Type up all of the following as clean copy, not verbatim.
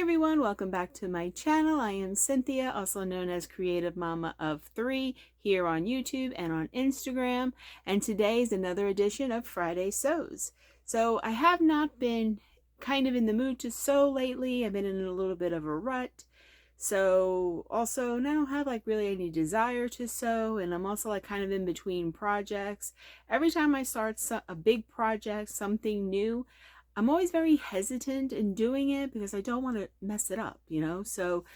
everyone, welcome back to my channel. I am Cynthia, also known as Creative Mama of 3, here on YouTube and on Instagram. And today is another edition of Friday Sews. So I have not been kind of in the mood to sew lately. I've been in a little bit of a rut. So also, and I don't have like really any desire to sew, and I'm also like kind of in between projects. Every time I start a big project, something new, I'm always very hesitant in doing it because I don't want to mess it up, you know? So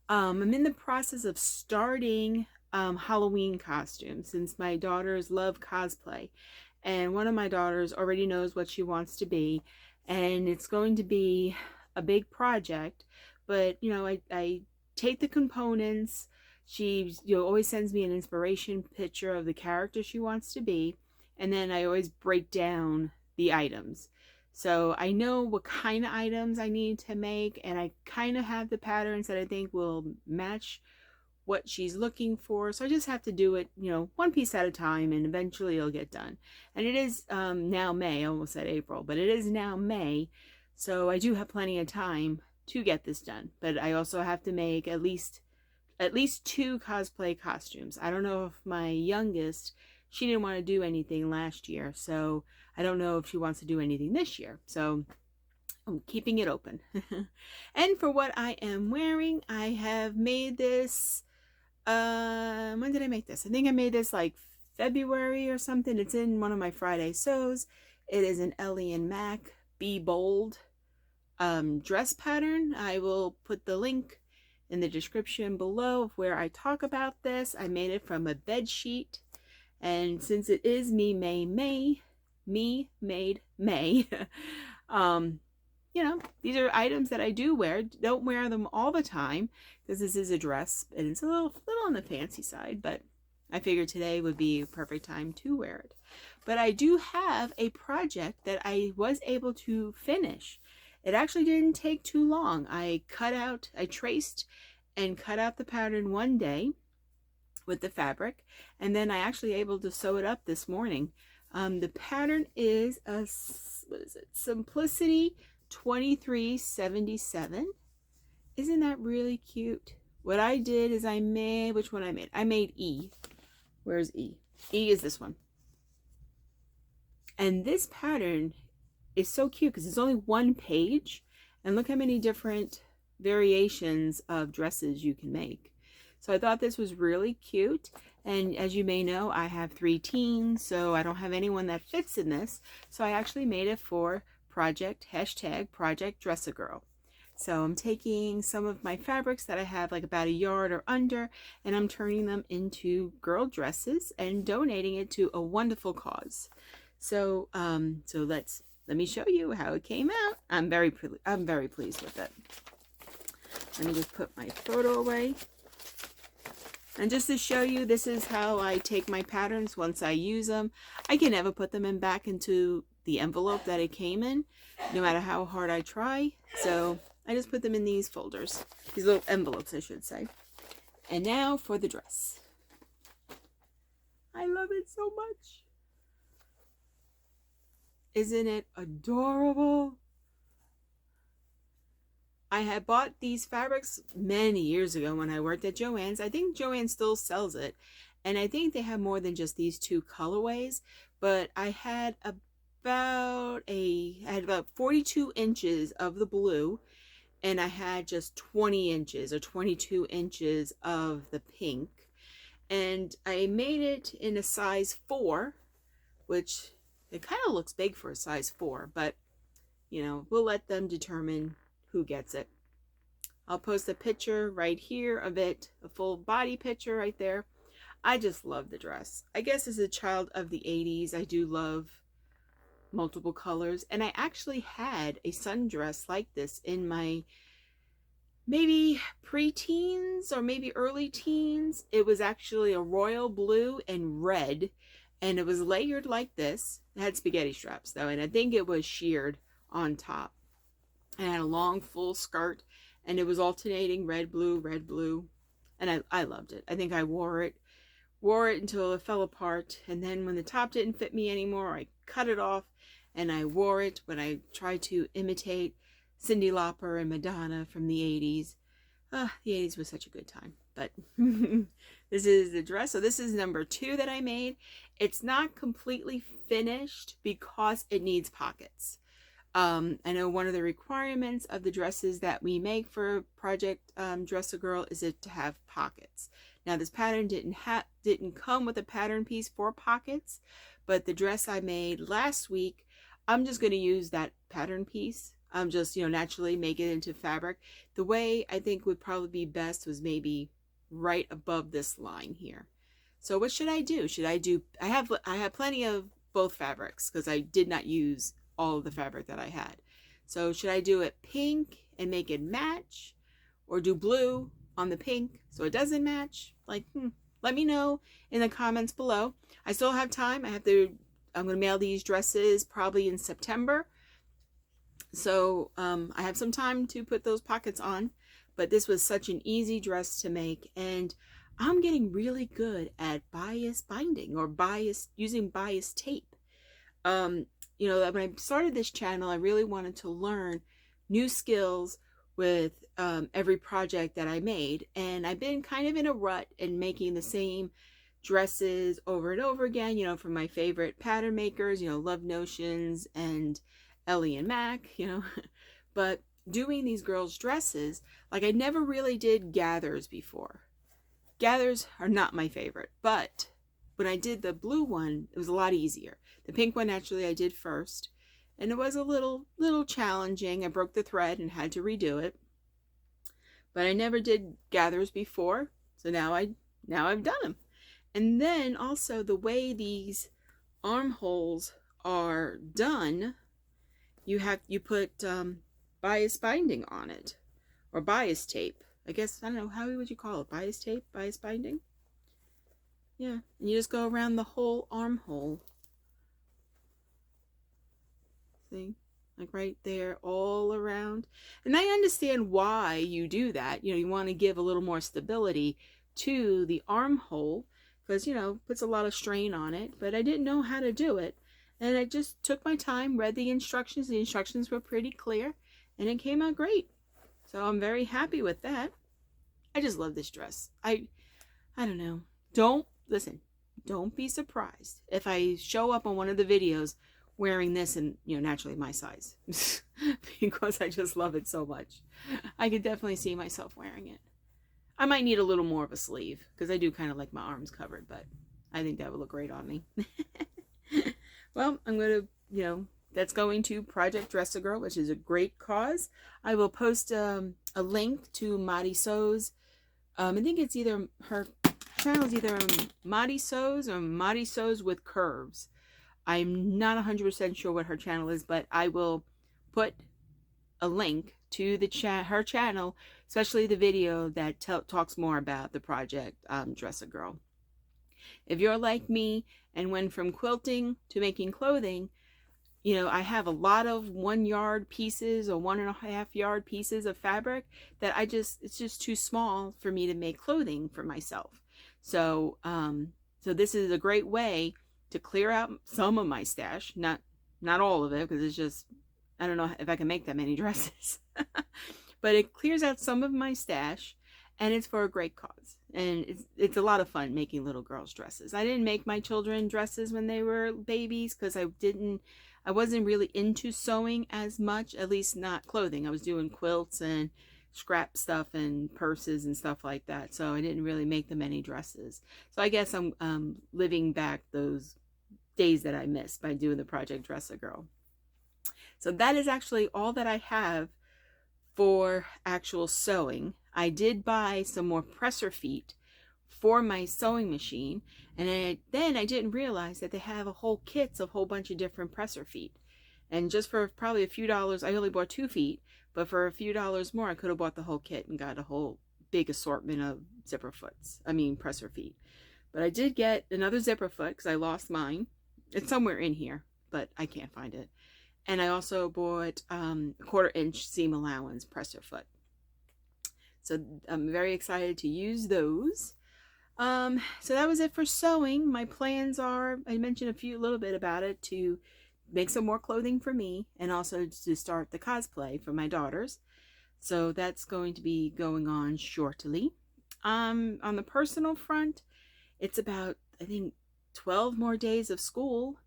I'm in the process of starting Halloween costumes since my daughters love cosplay. And one of my daughters already knows what she wants to be. And it's going to be a big project. But, you know, I take the components. She always sends me an inspiration picture of the character she wants to be. And then I always break down the items. So I know what kind of items I need to make, and I kind of have the patterns that I think will match what she's looking for. So I just have to do it, you know, one piece at a time, and eventually it'll get done. And it is now May. I almost said April, but it is now May. So I do have plenty of time to get this done. But I also have to make at least 2 cosplay costumes. I don't know if my youngest, she didn't want to do anything last year, so I don't know if she wants to do anything this year. So I'm keeping it open. And for what I am wearing, I have made this, when did I make this? I think I made this like February or something. It's in one of my Friday sews. It is an Ellie and Mac Be Bold dress pattern. I will put the link in the description below of where I talk about this. I made it from a bed sheet, and since it is me made May, you know, these are items that I do wear. Don't wear them all the time because this is a dress and it's a little on the fancy side, but I figured today would be a perfect time to wear it. But I do have a project that I was able to finish. It actually didn't take too long. I traced and cut out the pattern one day with the fabric, and then I actually able to sew it up this morning. The pattern is a, what is it? Simplicity 2377. Isn't that really cute? What I did is I made, which one I made? I made E. Where's E? E is this one. And this pattern is so cute because it's only one page, and look how many different variations of dresses you can make. So I thought this was really cute. And as you may know, I have 3 teens, so I don't have anyone that fits in this. So I actually made it for project #projectdressagirl. So I'm taking some of my fabrics that I have like about a yard or under, and I'm turning them into girl dresses and donating it to a wonderful cause. So let me show you how it came out. I'm very pleased with it. Let me just put my photo away. And just to show you, this is how I take my patterns once I use them. I can never put them back into the envelope that it came in, no matter how hard I try. So I just put them in these folders, these little envelopes, I should say. And now for the dress. I love it so much. Isn't it adorable? I had bought these fabrics many years ago when I worked at Joann's. I think Joann still sells it, and I think they have more than just these 2 colorways, but I had about 42 inches of the blue, and I had just 20 inches or 22 inches of the pink, and I made it in a size 4, which it kind of looks big for a size 4, but you know, we'll let them determine who gets it. I'll post a picture right here of it, a full body picture right there. I just love the dress. I guess as a child of the 80s, I do love multiple colors, and I actually had a sundress like this in my maybe pre-teens or maybe early teens. It was actually a royal blue and red, and it was layered like this. It had spaghetti straps though, and I think it was sheared on top. And had a long full skirt, and it was alternating red blue, and I loved it. I think I wore it until it fell apart, and then when the top didn't fit me anymore, I cut it off and I wore it when I tried to imitate Cyndi Lauper and Madonna from the 80s. The 80s was such a good time. But this is the dress. So this is number 2 that I made. It's not completely finished because it needs pockets. I know one of the requirements of the dresses that we make for Project Dress a Girl is it to have pockets. Now this pattern didn't come with a pattern piece for pockets, but the dress I made last week, I'm just going to use that pattern piece. I'm just, naturally make it into fabric. The way I think would probably be best was maybe right above this line here. So what should I do? I have plenty of both fabrics because I did not use all of the fabric that I had. So should I do it pink and make it match, or do blue on the pink so it doesn't match? Let me know in the comments below. I still have time. I'm going to mail these dresses probably in September. So I have some time to put those pockets on, but this was such an easy dress to make, and I'm getting really good at bias binding or using bias tape. When I started this channel, I really wanted to learn new skills with every project that I made, and I've been kind of in a rut in making the same dresses over and over again, from my favorite pattern makers, Love Notions and Ellie and Mac, but doing these girls' dresses, I never really did gathers before. Gathers are not my favorite, but when I did the blue one, it was a lot easier. The pink one, actually, I did first, and it was a little challenging. I broke the thread and had to redo it, but I never did gathers before, so now I've done them. And then also the way these armholes are done, you put bias binding on it, or bias tape. I guess, I don't know, how would you call it? Bias tape? Bias binding? Yeah, and you just go around the whole armhole. See? Right there, all around. And I understand why you do that. You want to give a little more stability to the armhole, because, puts a lot of strain on it. But I didn't know how to do it. And I just took my time, read the instructions. The instructions were pretty clear, and it came out great. So I'm very happy with that. I just love this dress. I don't know. Don't be surprised if I show up on one of the videos wearing this and, naturally my size, because I just love it so much. I could definitely see myself wearing it. I might need a little more of a sleeve because I do kind of like my arms covered, but I think that would look great on me. Well, I'm going to, that's going to Project Dress a Girl, which is a great cause. I will post a link to Madi Sews. I think it's either her channel is either Madi Sews or Madi Sews with Curves. I'm not 100% sure what her channel is, but I will put a link to her channel, especially the video that talks more about the Project Dress a Girl. If you're like me and went from quilting to making clothing, I have a lot of 1 yard pieces or 1.5 yard pieces of fabric that it's just too small for me to make clothing for myself. So, so this is a great way to clear out some of my stash, not all of it, because it's just, I don't know if I can make that many dresses, but it clears out some of my stash, and it's for a great cause. And it's a lot of fun making little girls' dresses. I didn't make my children dresses when they were babies because I wasn't really into sewing as much, at least not clothing. I was doing quilts and scrap stuff and purses and stuff like that. So I didn't really make them any dresses. So I guess I'm living back those days that I missed by doing the Project Dress a Girl. So that is actually all that I have for actual sewing. I did buy some more presser feet for my sewing machine, and then I didn't realize that they have a whole kits of a whole bunch of different presser feet. And just for probably a few dollars, I only bought 2 feet, but for a few dollars more, I could have bought the whole kit and got a whole big assortment of presser feet. But I did get another zipper foot because I lost mine. It's somewhere in here, but I can't find it. And I also bought a 1/4 inch seam allowance presser foot. So I'm very excited to use those. So that was it for sewing. My plans are, I mentioned a little bit about it, to make some more clothing for me, and also to start the cosplay for my daughters. So that's going to be going on shortly. On the personal front, it's about, I think, 12 more days of school,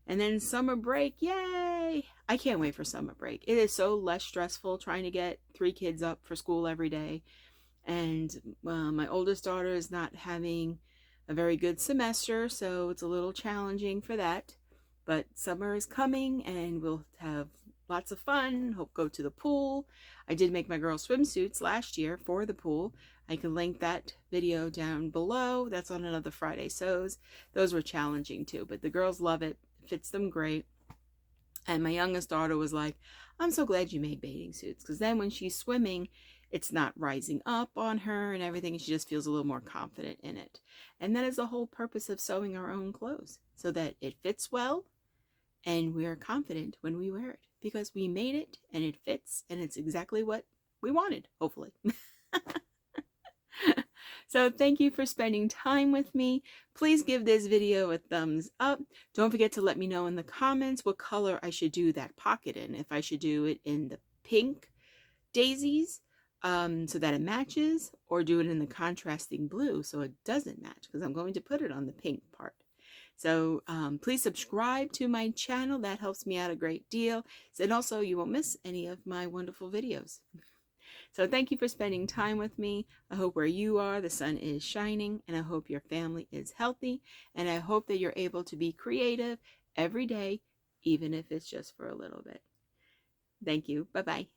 and then summer break. Yay! I can't wait for summer break. It is so less stressful trying to get 3 kids up for school every day. And my oldest daughter is not having a very good semester, so it's a little challenging for that. But summer is coming and we'll have lots of fun. Hope go to the pool. I did make my girls swimsuits last year for the pool. I can link that video down below. That's on another Friday Sews. Those were challenging too, but the girls love it. It fits them great. And my youngest daughter was like, I'm so glad you made bathing suits, because then when she's swimming, it's not rising up on her and everything. She just feels a little more confident in it. And that is the whole purpose of sewing our own clothes, so that it fits well and we're confident when we wear it, because we made it and it fits and it's exactly what we wanted, hopefully. So thank you for spending time with me. Please give this video a thumbs up. Don't forget to let me know in the comments what color I should do that pocket in. If I should do it in the pink daisies so that it matches, or do it in the contrasting blue so it doesn't match, because I'm going to put it on the pink part. So please subscribe to my channel. That helps me out a great deal. And also you won't miss any of my wonderful videos. So thank you for spending time with me. I hope where you are, the sun is shining, and I hope your family is healthy, and I hope that you're able to be creative every day, even if it's just for a little bit. Thank you. Bye-bye.